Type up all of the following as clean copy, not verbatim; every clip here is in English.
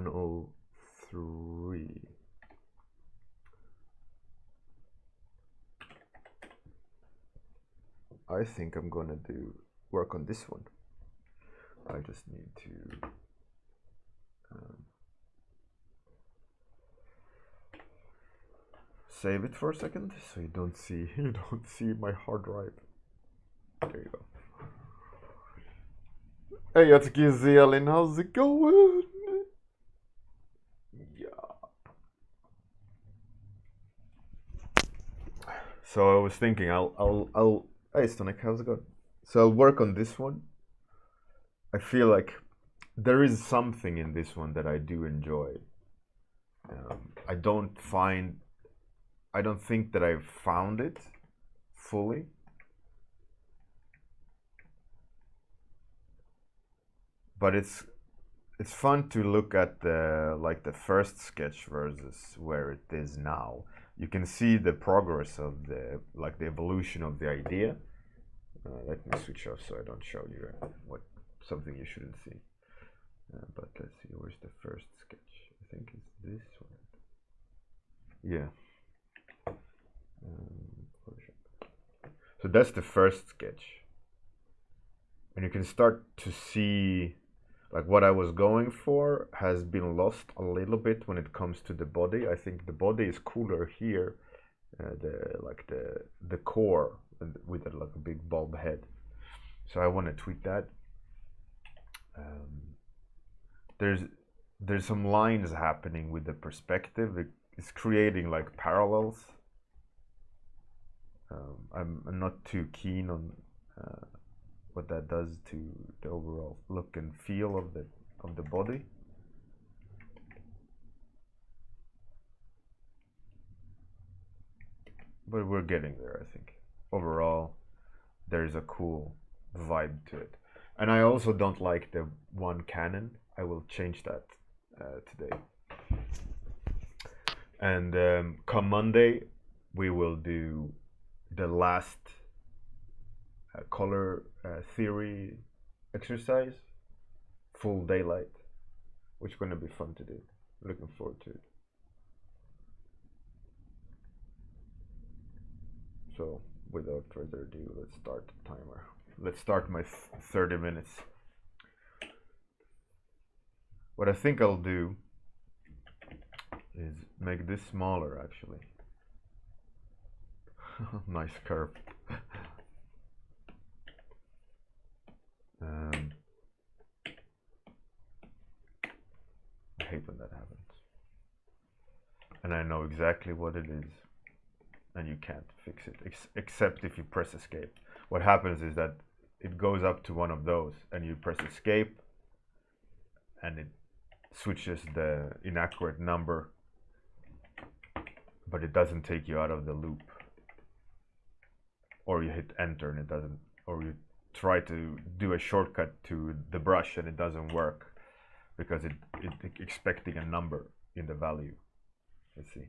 103. I think I'm gonna work on this one. I just need to save it for a second so you don't see my hard drive. There you go. Hey, jag tycker Zelin, how's it going? Yeah. So I was thinking hey Stonic, how's it going? So I'll work on this one. I feel like there is something in this one that I do enjoy. I don't think that I've found it fully. But it's fun to look at the first sketch versus where it is now. You can see the progress of the evolution of the idea. Let me switch off so I don't show you something you shouldn't see. But let's see, where's the first sketch? I think it's this one. Yeah. So that's the first sketch. And you can start to see like what I was going for has been lost a little bit when it comes to the body. I think the body is cooler here, the core with a big bulb head. So I want to tweak that. There's some lines happening with the perspective. It's creating like parallels. I'm not too keen on what that does to the overall look and feel of the body. But we're getting there, I think. Overall, there's a cool vibe to it. And I also don't like the one cannon. I will change that today. And come Monday, we will do the last color theory exercise, full daylight, which is going to be fun to do. Looking forward to it. So without further ado, let's start the timer. Let's start my 30 minutes. What I think I'll do is make this smaller, actually. Nice curve. I hate when that happens. And I know exactly what it is, and you can't fix it, except if you press escape. What happens is that it goes up to one of those, and you press escape, and it switches the inaccurate number, but it doesn't take you out of the loop. Or you hit enter and it doesn't, or you try to do a shortcut to the brush and it doesn't work because it's expecting a number in the value. Let's see,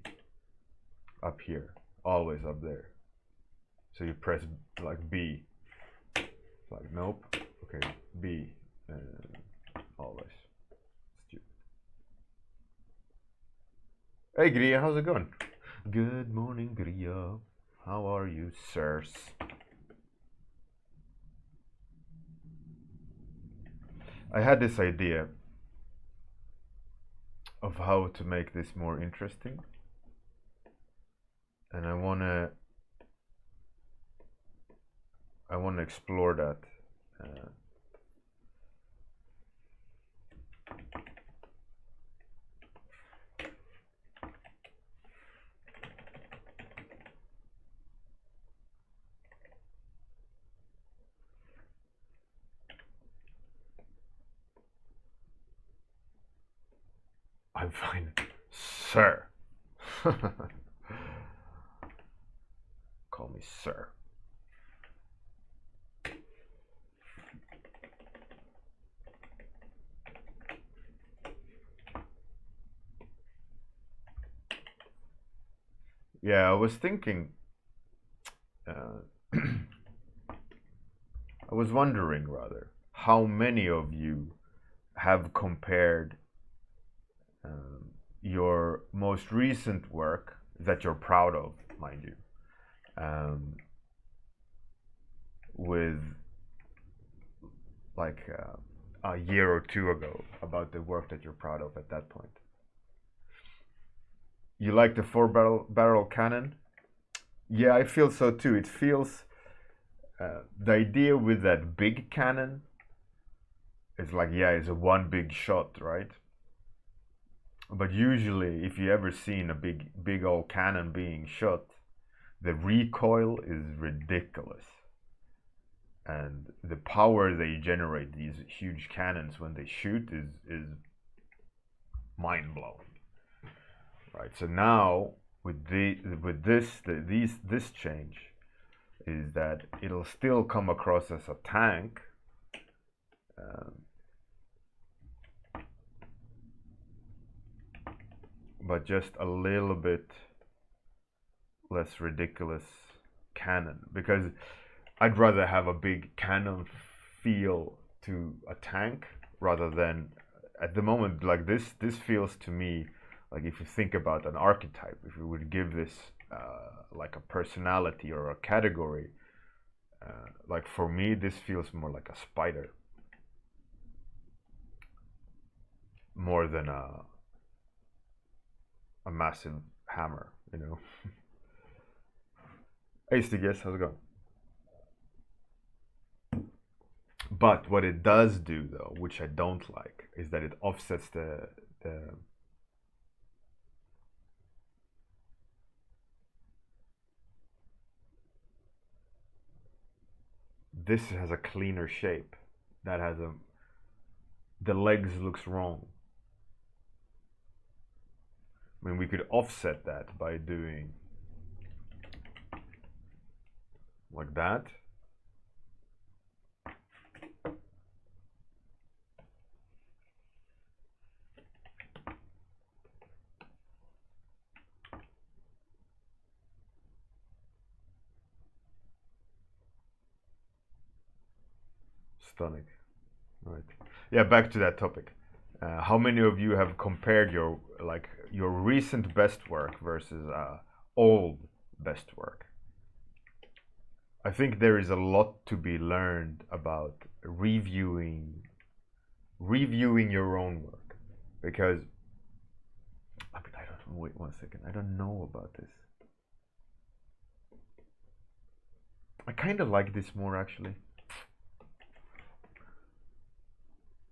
up here, always up there. So you press like B, like nope, okay, B, always. Stupid. Hey Gria, how's it going? Good morning, Gria. How are you, sirs? I had this idea of how to make this more interesting, and I wanna explore that. I'm fine, sir. Call me sir. Yeah, I was thinking, I was wondering rather, how many of you have compared your most recent work that you're proud of, mind you, with like a year or two ago, about the work that you're proud of at that point. You like the four barrel cannon? Yeah, I feel so too. It feels the idea with that big cannon is like, yeah, it's a one big shot, right? But usually, if you ever seen a big old cannon being shot, the recoil is ridiculous, and the power they generate, these huge cannons when they shoot, is mind blowing, right? So now with this change is that it'll still come across as a tank, but just a little bit less ridiculous cannon, because I'd rather have a big cannon feel to a tank rather than, at the moment, like this feels to me like, if you think about an archetype, if you would give this like a personality or a category, like for me this feels more like a spider, more than a massive hammer, you know. Hey Stiggis, how's it going? But what it does do, though, which I don't like, is that it offsets the this has a cleaner shape. That has a, the legs looks wrong. I mean, we could offset that by doing like that. Stunning. Right. Yeah, back to that topic. How many of you have compared your recent best work versus old best work? I think there is a lot to be learned about reviewing your own work, because I mean, I don't, wait 1 second, I don't know about this. I kind of like this more, actually.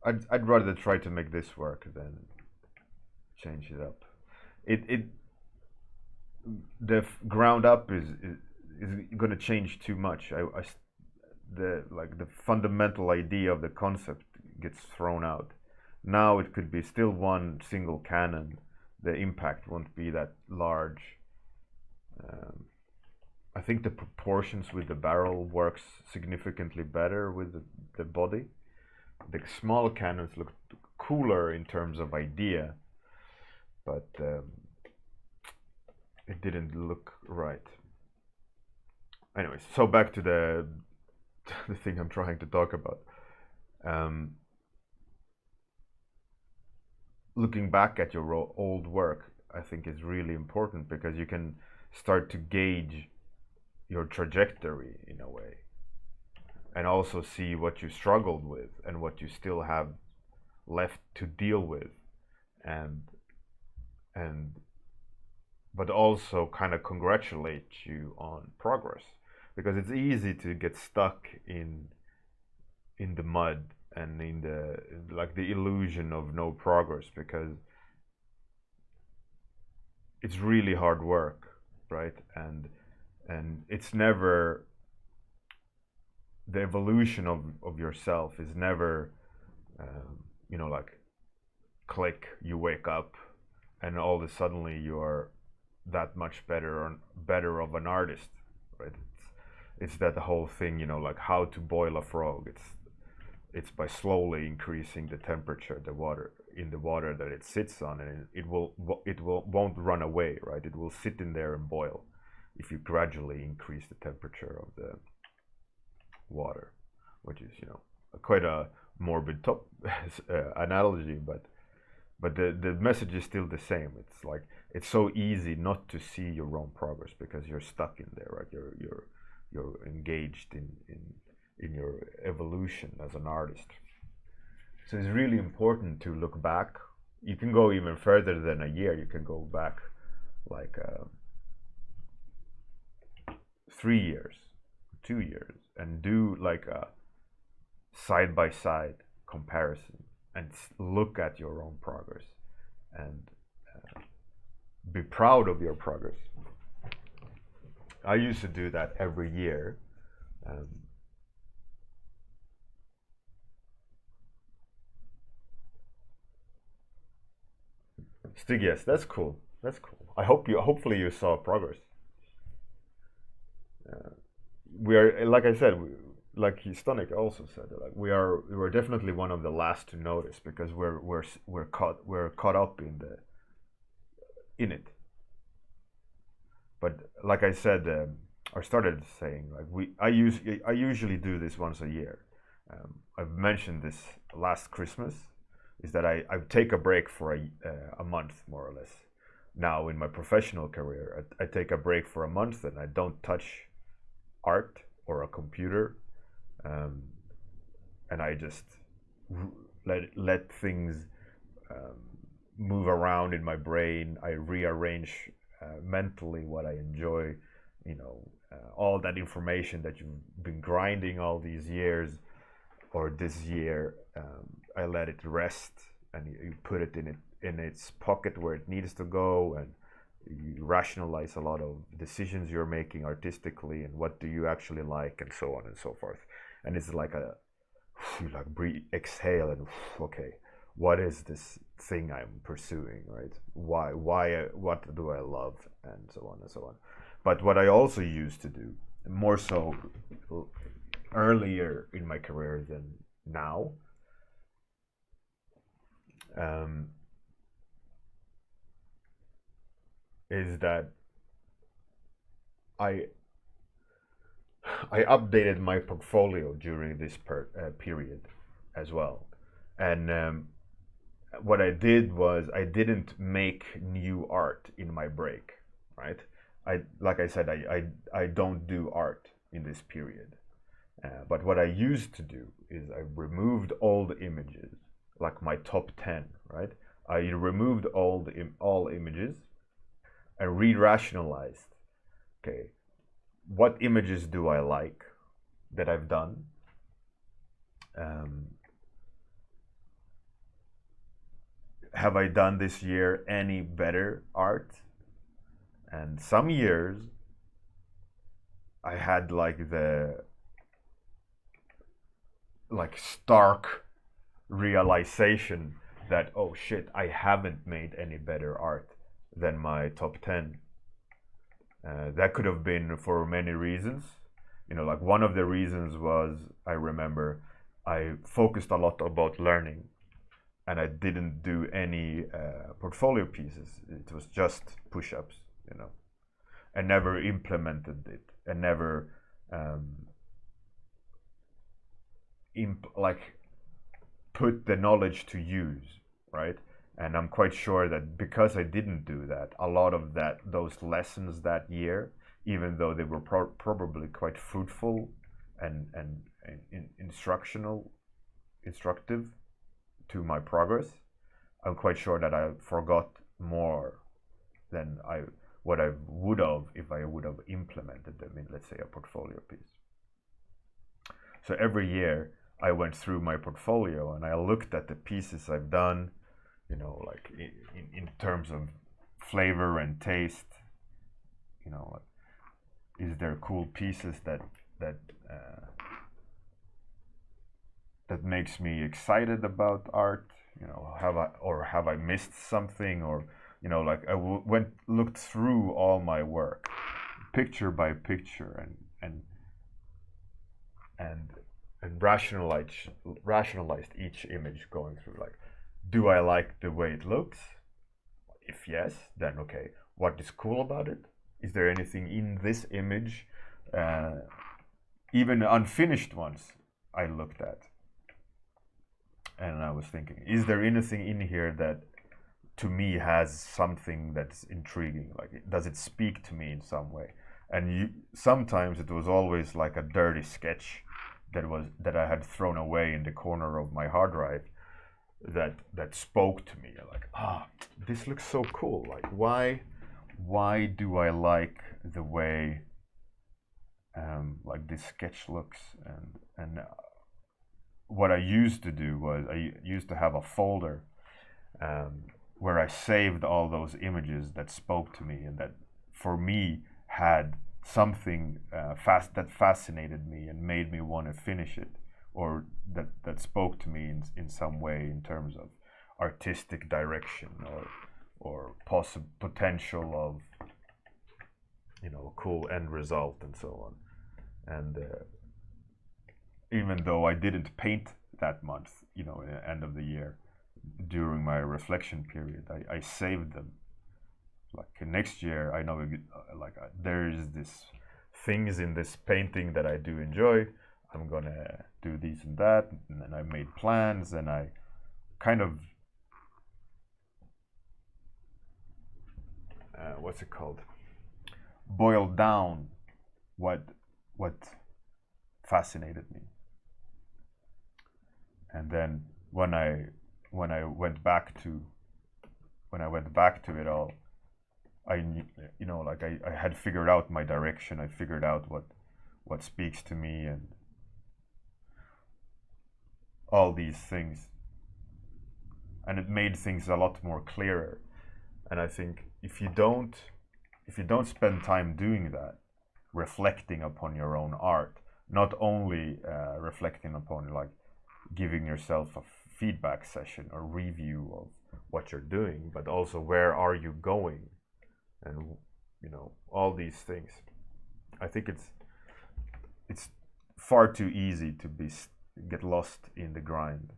I'd rather try to make this work than change it up. The ground up is going to change too much. The fundamental idea of the concept gets thrown out. Now it could be still one single cannon. The impact won't be that large. I think the proportions with the barrel works significantly better with the body. The small cannons look cooler in terms of idea, but it didn't look right. Anyways, so back to the thing I'm trying to talk about. Looking back at your old work, I think is really important, because you can start to gauge your trajectory in a way, and also see what you struggled with and what you still have left to deal with, and but also kind of congratulate you on progress, because it's easy to get stuck in the mud and in the illusion of no progress, because it's really hard work, right? And it's never, the evolution of yourself is never like click, you wake up and all of a suddenly you're that much better of an artist, right? It's that whole thing, like how to boil a frog. It's by slowly increasing the temperature, the water that it sits on, and it won't run away, right? It will sit in there and boil if you gradually increase the temperature of the water, which is quite a morbid analogy, but the message is still the same. It's like it's so easy not to see your own progress because you're stuck in there, right? You're engaged in your evolution as an artist. So it's really important to look back. You can go even further than a year. You can go back like 3 years, 2 years, and do like a side by side comparison and look at your own progress and be proud of your progress. I used to do that every year. Stig, yes, that's cool. That's cool. Hopefully you saw progress. We are, like I said, like Stonik also said, like we're definitely one of the last to notice because we're caught up in it. But like I said, I started saying like I usually do this once a year. I've mentioned this last Christmas, is that I take a break for a month more or less. Now in my professional career, I take a break for a month and I don't touch art or a computer, and I just let things move around in my brain. I rearrange mentally what I enjoy, all that information that you've been grinding all these years or this year. I let it rest, and you put it in its pocket where it needs to go, and you rationalize a lot of decisions you're making artistically and what do you actually like and so on and so forth. And it's like like breathe, exhale, and okay, what is this thing I'm pursuing, right? Why what do I love, and so on and so on. But what I also used to do, more so earlier in my career than now, is that I updated my portfolio during this period as well, and what I did was I didn't make new art in my break, right? Like I said, I don't do art in this period, but what I used to do is I removed all the images, like my top 10, right? I removed all images and re-rationalized, okay, what images do I like that I've done? Have I done this year any better art? And some years I had like the stark realization that, oh shit, I haven't made any better art than my top 10. That could have been for many reasons. Like one of the reasons was, I remember I focused a lot about learning and I didn't do any portfolio pieces. It was just push-ups, and never implemented it and never put the knowledge to use, right? And I'm quite sure that because I didn't do that, a lot of those lessons that year, even though they were probably quite fruitful and instructive to my progress, I'm quite sure that I forgot more than what I would have if I would have implemented them in, let's say, a portfolio piece. So every year I went through my portfolio and I looked at the pieces I've done, like in terms of flavor and taste, is there cool pieces that makes me excited about art? Have I missed something? Or like I looked through all my work, picture by picture, and rationalized each image going through, like, do I like the way it looks? If yes, then okay, what is cool about it? Is there anything in this image, even unfinished ones, I looked at? And I was thinking, is there anything in here that to me has something that's intriguing. Like, does it speak to me in some way? And sometimes it was always like a dirty sketch that I had thrown away in the corner of my hard drive that spoke to me. Like, this looks so cool. Like, why do I like the way like this sketch looks? And what I used to do was I used to have a folder where I saved all those images that spoke to me and that for me had something that fascinated me and made me want to finish it, or that spoke to me in some way in terms of artistic direction or potential of, you know, a cool end result and so on. And even though I didn't paint that month, you know, at the end of the year, during my reflection period, I saved them. Like next year, I know there's this things in this painting that I do enjoy. I'm gonna do these and that, and then I made plans, and I kind of what's it called? Boiled down what fascinated me, and then when I went back to it all, I had figured out my direction. I figured out what speaks to me and all these things, and it made things a lot more clearer. And I think if you don't spend time doing that, reflecting upon your own art, not only reflecting upon, like, giving yourself a feedback session or review of what you're doing, but also where are you going, and, you know, all these things. I think it's far too easy to get lost in the grind,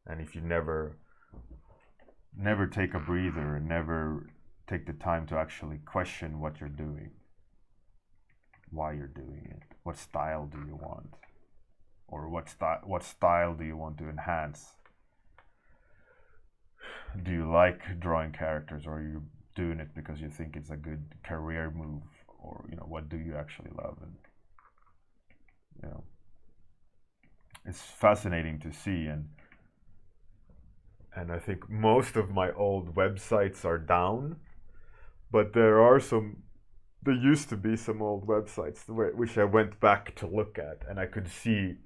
and if you never take a breather and never take the time to actually question what you're doing, why you're doing it, what style do you want, or what style do you want to enhance? Do you like drawing characters, or are you doing it because you think it's a good career move, or, you know, what do you actually love? And, you know, it's fascinating to see, and I think most of my old websites are down, but there used to be some old websites which I went back to look at, and I could see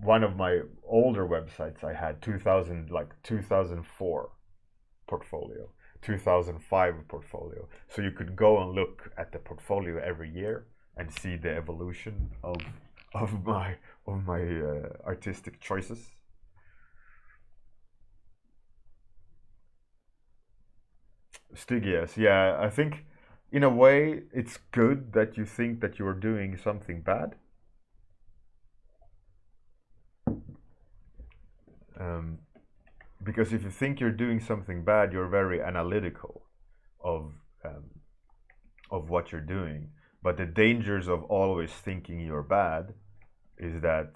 one of my older websites I had 2004 portfolio, 2005 portfolio. So you could go and look at the portfolio every year and see the evolution of my artistic choices. Stygius, yeah, I think in a way it's good that you think that you're doing something bad. Because if you think you're doing something bad, you're very analytical of what you're doing. But the dangers of always thinking you're bad is that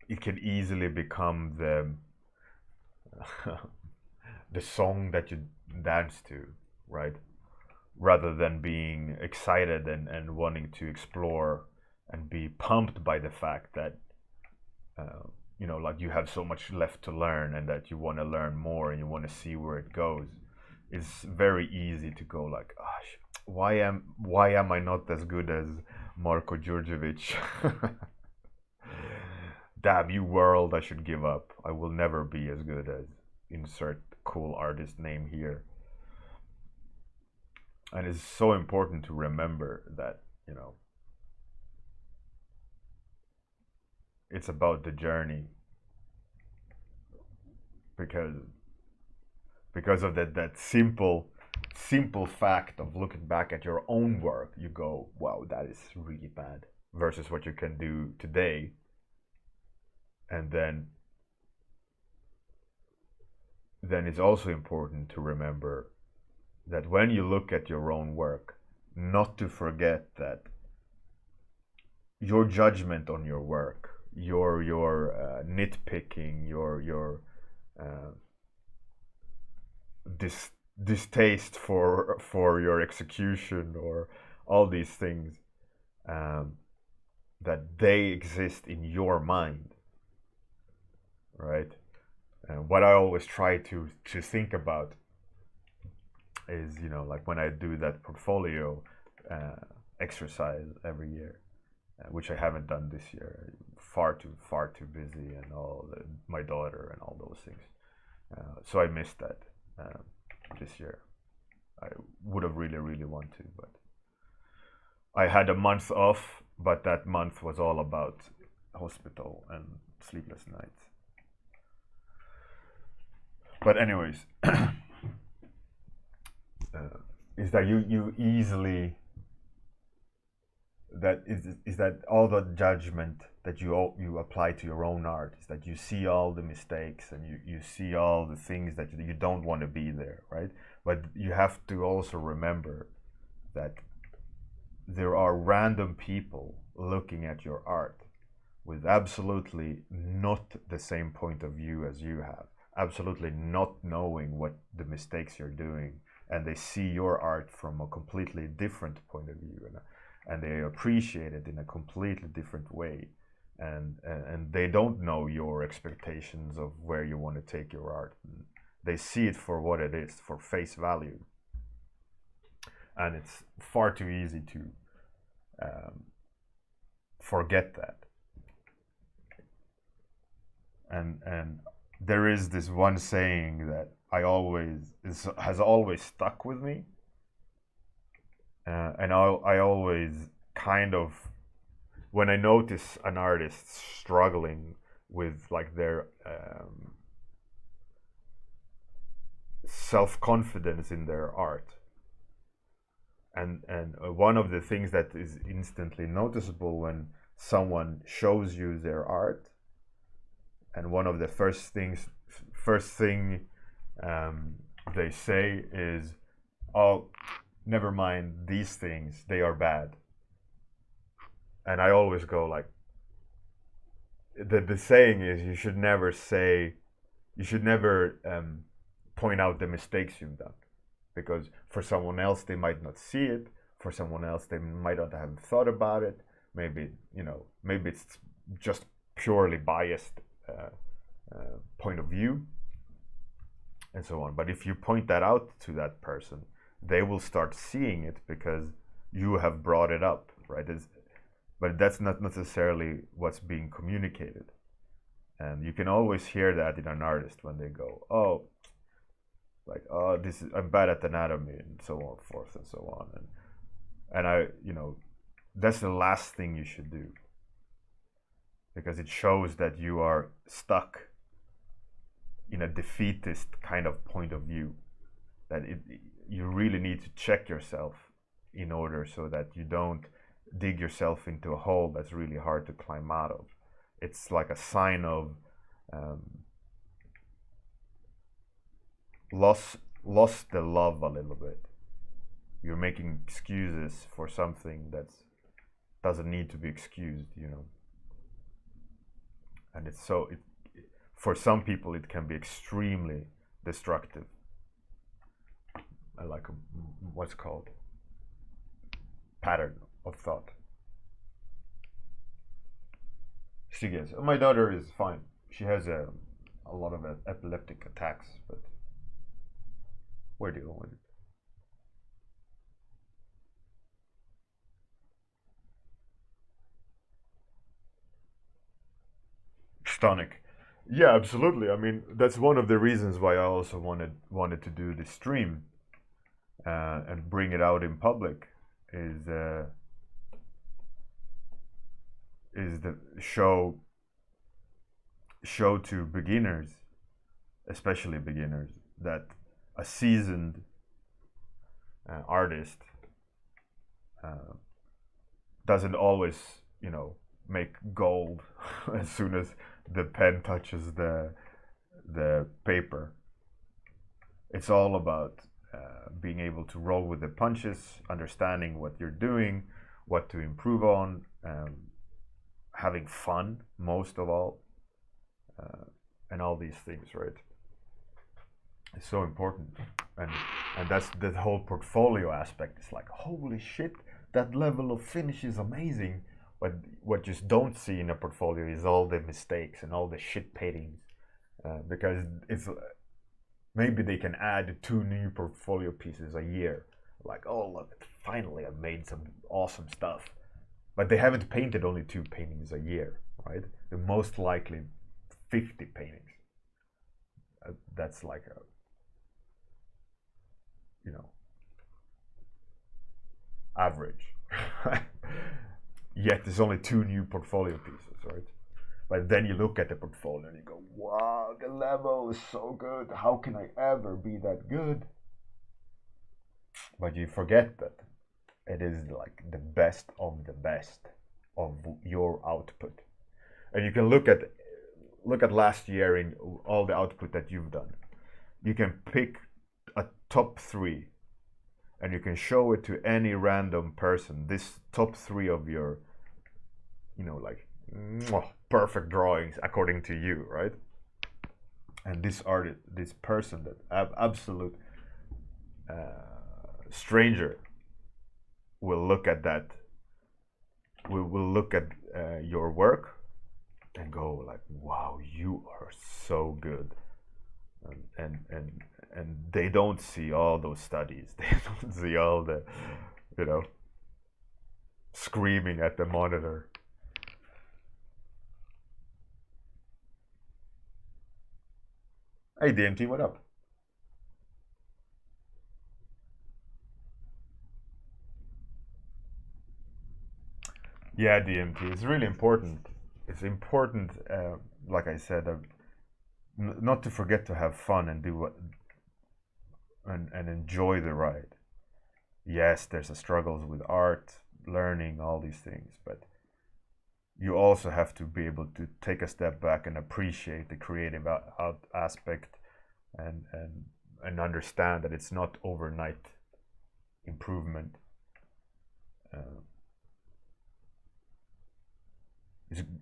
it can easily become the song that you dance to, right? Rather than being excited and wanting to explore and be pumped by the fact that you know, like, you have so much left to learn and that you want to learn more and you want to see where it goes. It's very easy to go like, gosh, why am I not as good as Marko Djurdjevic? Damn you world, I should give up. I will never be as good as insert cool artist name here. And it's so important to remember that, you know, it's about the journey, because of that simple fact of looking back at your own work, you go, wow, that is really bad, versus what you can do today. And then it's also important to remember that when you look at your own work, not to forget that your judgment on your work, your nitpicking, your distaste for your execution, or all these things, that they exist in your mind, right? And what I always try to think about is, you know, like when I do that portfolio exercise every year, which I haven't done this year, far too busy, and my daughter and all those things. So I missed that this year. I would have really wanted to, but I had a month off, but that month was all about hospital and sleepless nights. But anyways, is that you easily, that is that all the judgment that you apply to your own art, is that you see all the mistakes, and you see all the things that you don't want to be there, right? But you have to also remember that there are random people looking at your art with absolutely not the same point of view as you have, absolutely not knowing what the mistakes you're doing, and they see your art from a completely different point of view, and they appreciate it in a completely different way, and they don't know your expectations of where you want to take your art. They see it for what it is, for face value, and it's far too easy to forget that. And there is this one saying that has always stuck with me, and I always kind of, when I notice an artist struggling with like their self-confidence in their art, and one of the things that is instantly noticeable when someone shows you their art, and one of the first thing they say is, "Oh, never mind these things, they are bad." And I always go like, the saying is, you should never point out the mistakes you've done, because for someone else they might not see it, for someone else they might not have thought about it, maybe it's just purely biased point of view, and so on. But if you point that out to that person, they will start seeing it because you have brought it up, right? But that's not necessarily what's being communicated. And you can always hear that in an artist when they go, "Oh, like, oh, I'm bad at anatomy," and so on forth and so on. And I, that's the last thing you should do, because it shows that you are stuck in a defeatist kind of point of view, that you really need to check yourself in order so that you don't dig yourself into a hole that's really hard to climb out of. It's like a sign of lost the love a little bit. You're making excuses for something that doesn't need to be excused, and for some people it can be extremely destructive, like what's called pattern of thought. She gets, my daughter is fine. She has a lot of epileptic attacks, but we're dealing with it. Stomach. Yeah, absolutely. I mean, that's one of the reasons why I also wanted to do this stream and bring it out in public, is the show to beginners, especially beginners, that a seasoned artist doesn't always, make gold as soon as the pen touches the paper. It's all about being able to roll with the punches, understanding what you're doing, what to improve on, having fun most of all, and all these things, right? It's so important. and and that's the whole portfolio aspect. It's like, holy shit, that level of finish is amazing. But what you just don't see in a portfolio is all the mistakes and all the shit paintings, because it's maybe they can add 2 new portfolio pieces a year. Like, oh look, finally I've made some awesome stuff. But they haven't painted only 2 paintings a year, right? The most likely 50 paintings. That's like a, you know, average. Yet there's only 2 new portfolio pieces, right? But then you look at the portfolio and you go, wow, the level is so good. How can I ever be that good? But you forget that it is like the best of the best of your output. And you can look at last year in all the output that you've done. You can pick a top 3 and you can show it to any random person. This top 3 of your, like perfect drawings according to you, right? And this person, that absolute stranger, will look at that. Will look at your work and go like, "Wow, you are so good," and they don't see all those studies. They don't see all the, screaming at the monitor. Hey DMT, what up? Yeah, DMT. It's really important. It's important, like I said, not to forget to have fun and do what and enjoy the ride. Yes, there's a struggles with art, learning, all these things, but you also have to be able to take a step back and appreciate the creative aspect, and understand that it's not overnight improvement.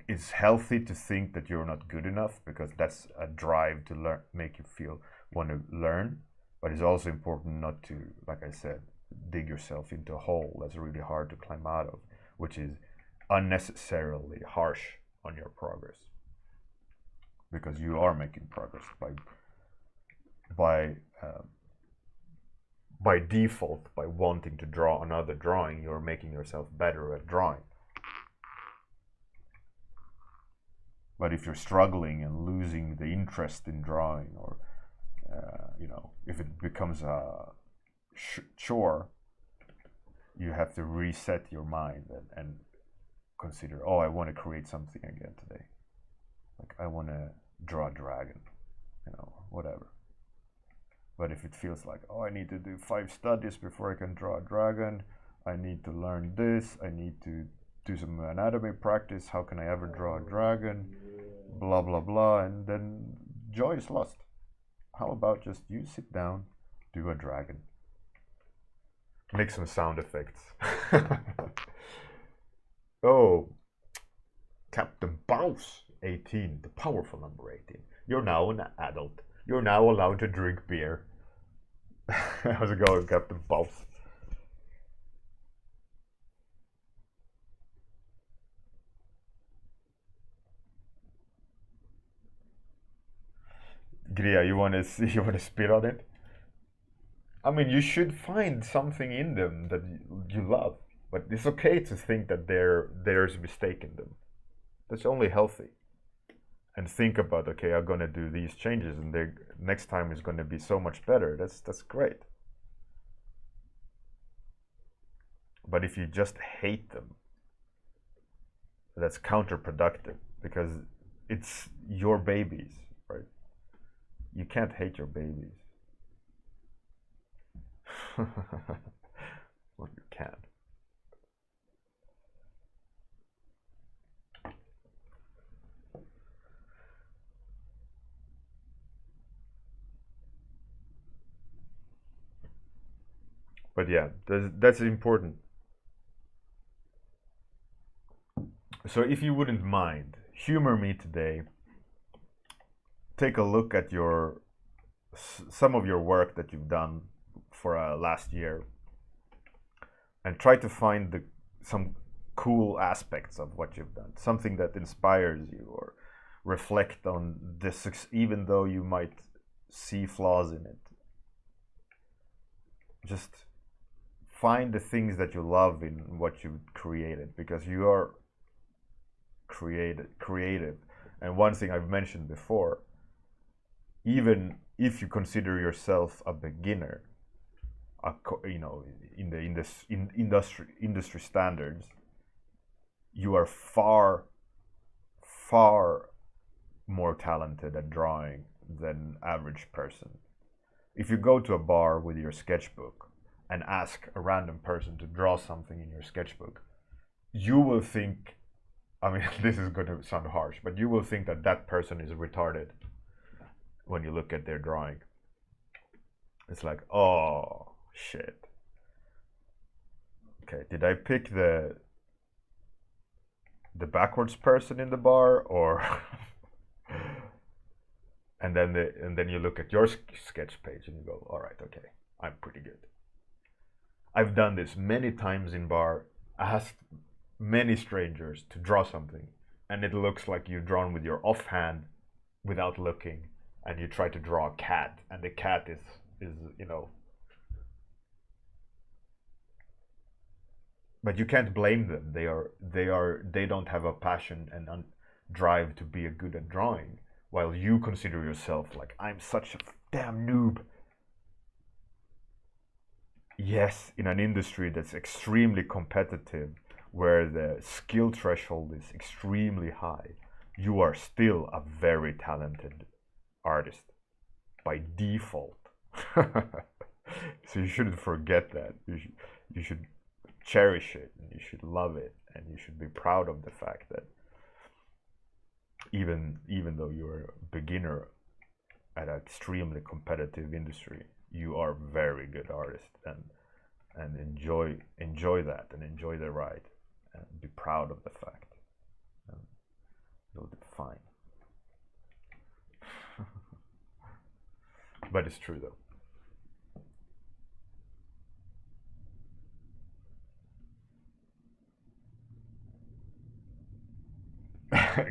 It's healthy to think that you're not good enough, because that's a drive to learn, make you feel want to learn. But it's also important not to, like I said, dig yourself into a hole that's really hard to climb out of, which is unnecessarily harsh on your progress, because you are making progress by default. By wanting to draw another drawing, you're making yourself better at drawing. But if you're struggling and losing the interest in drawing, or if it becomes a chore, you have to reset your mind and consider, oh, I want to create something again today. Like, I want to draw a dragon, whatever. But if it feels like, oh, I need to do 5 studies before I can draw a dragon, I need to learn this, I need to do some anatomy practice, how can I ever draw a dragon, blah blah blah, and then joy is lost. How about just you sit down, do a dragon, make some sound effects. Oh, Captain Bounce 18, the powerful number 18. You're now an adult. You're now allowed to drink beer. How's it going, Captain Bounce? Gria, you want to spit on it? I mean, you should find something in them that you love, but it's okay to think that there's a mistake in them. That's only healthy. And think about, okay, I'm gonna do these changes, and the next time is gonna be so much better. That's great. But if you just hate them, that's counterproductive, because it's your babies, right? You can't hate your babies. Well, you can. But yeah, that's important. So if you wouldn't mind, humor me today. Take a look at your some of your work that you've done for last year, and try to find some cool aspects of what you've done, something that inspires you, or reflect on this, even though you might see flaws in it. Just find the things that you love in what you've created, because you are creative. And one thing I've mentioned before, even if you consider yourself a beginner, you know, in industry standards, you are far more talented at drawing than average person. If you go to a bar with your sketchbook and ask a random person to draw something in your sketchbook, you will think, I mean, this is going to sound harsh, but you will think that that person is retarded when you look at their drawing. It's like, oh, shit. Okay, did I pick the backwards person in the bar, or and then you look at your sketch page and you go, all right, okay, I'm pretty good. I've done this many times in bar. I asked many strangers to draw something, and it looks like you've drawn with your offhand without looking, and you try to draw a cat, and the cat is you know. But you can't blame them. They don't have a passion and drive to be good at drawing, while you consider yourself like, I'm such a damn noob. Yes, in an industry that's extremely competitive, where the skill threshold is extremely high, you are still a very talented artist by default. So you shouldn't forget that. You should cherish it, and you should love it, and you should be proud of the fact that even though you're a beginner at an extremely competitive industry, you are a very good artist, and enjoy that, and enjoy the ride, and be proud of the fact, and you'll be fine. But it's true though.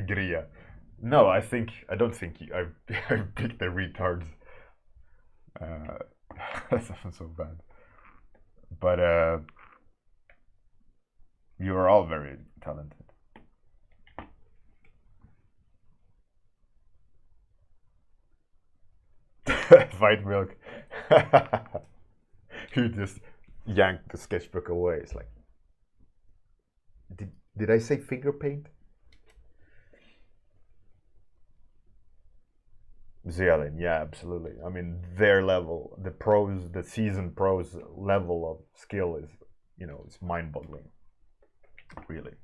Gria. No, I don't think I picked the retards. That sounds so bad. But you are all very talented. White milk. You just yanked the sketchbook away. It's like, did I say finger paint? Zealand, yeah, absolutely. I mean, their level, the seasoned pros level of skill is, it's mind-boggling, really.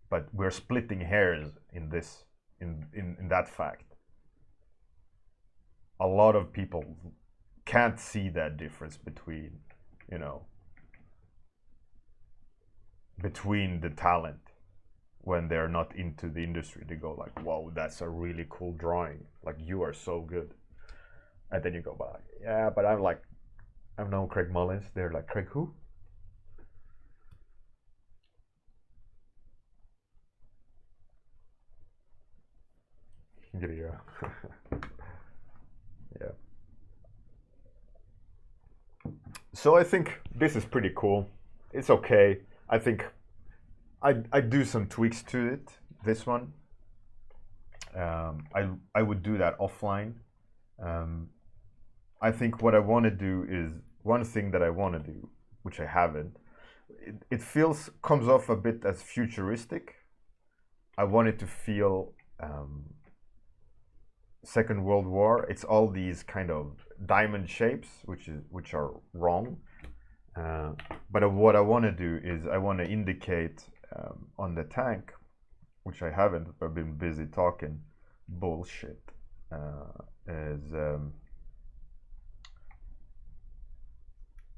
But we're splitting hairs in this, in that fact. A lot of people can't see that difference between, between the talent when they're not into the industry. They go like, "Whoa, that's a really cool drawing. Like, you are so good." And then you go by, "Yeah, but I'm no Craig Mullins." They're like, "Craig who?" Yeah. Yeah. So I think this is pretty cool. It's okay. I think I do some tweaks to it. This one, I would do that offline. I think what I want to do is one thing that I want to do, which I haven't. It comes off a bit as futuristic. I want it to feel Second World War. It's all these kind of diamond shapes, which are wrong. But what I want to do is I want to indicate on the tank, which I haven't. I've been busy talking bullshit. Is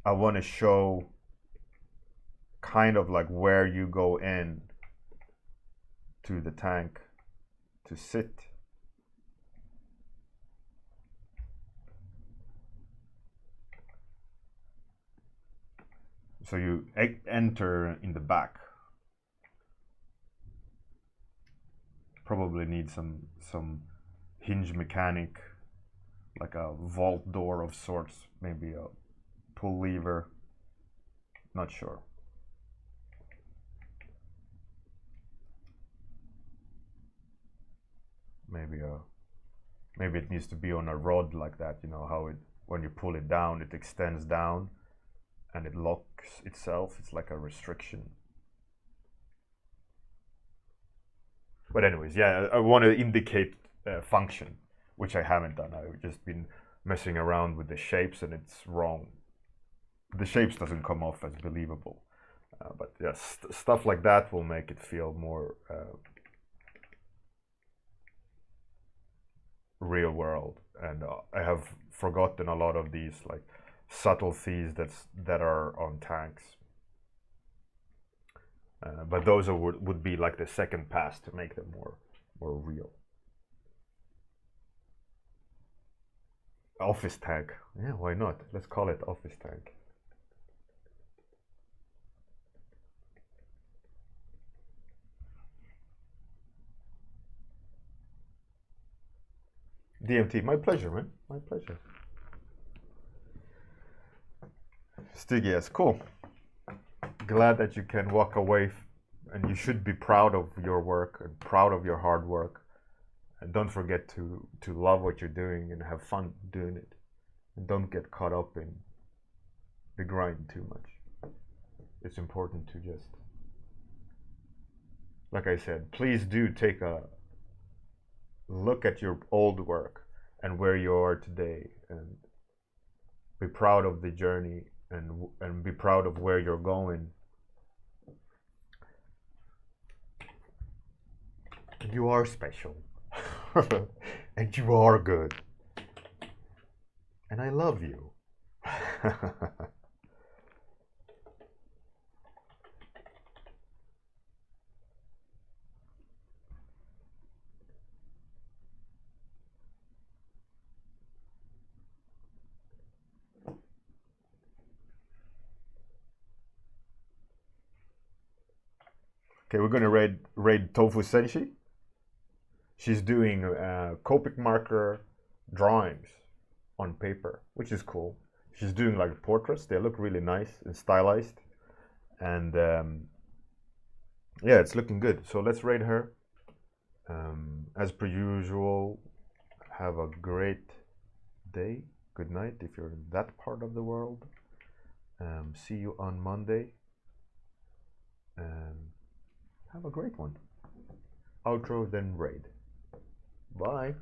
I want to show kind of like where you go in to the tank to sit. So you enter in the back. Probably need some hinge mechanic, like a vault door of sorts, maybe a pull lever. Not sure. Maybe it needs to be on a rod like that. You know how it, when you pull it down, it extends down and it locks itself. It's like a restriction. But anyways, yeah, I want to indicate function, which I haven't done. I've just been messing around with the shapes and it's wrong. The shapes doesn't come off as believable. But yes, stuff like that will make it feel more real world. And I have forgotten a lot of these like subtleties that are on tanks. But those would be like the second pass to make them more real. Office tank. Yeah, why not? Let's call it office tank. DMT, my pleasure, man. My pleasure. Stig, yes, cool. Glad that you can walk away and you should be proud of your work and proud of your hard work. And don't forget to love what you're doing and have fun doing it. And don't get caught up in the grind too much. It's important to just, like I said, please do take a look at your old work and where you are today and be proud of the journey and be proud of where you're going. You are special. And you are good. And I love you. Okay, we're gonna raid Tofu Senshi. She's doing Copic marker drawings on paper, which is cool. She's doing like portraits. They look really nice and stylized, and yeah, it's looking good. So let's raid her. As per usual, have a great day. Good night if you're in that part of the world. See you on Monday. Have a great one. Outro, then raid. Bye.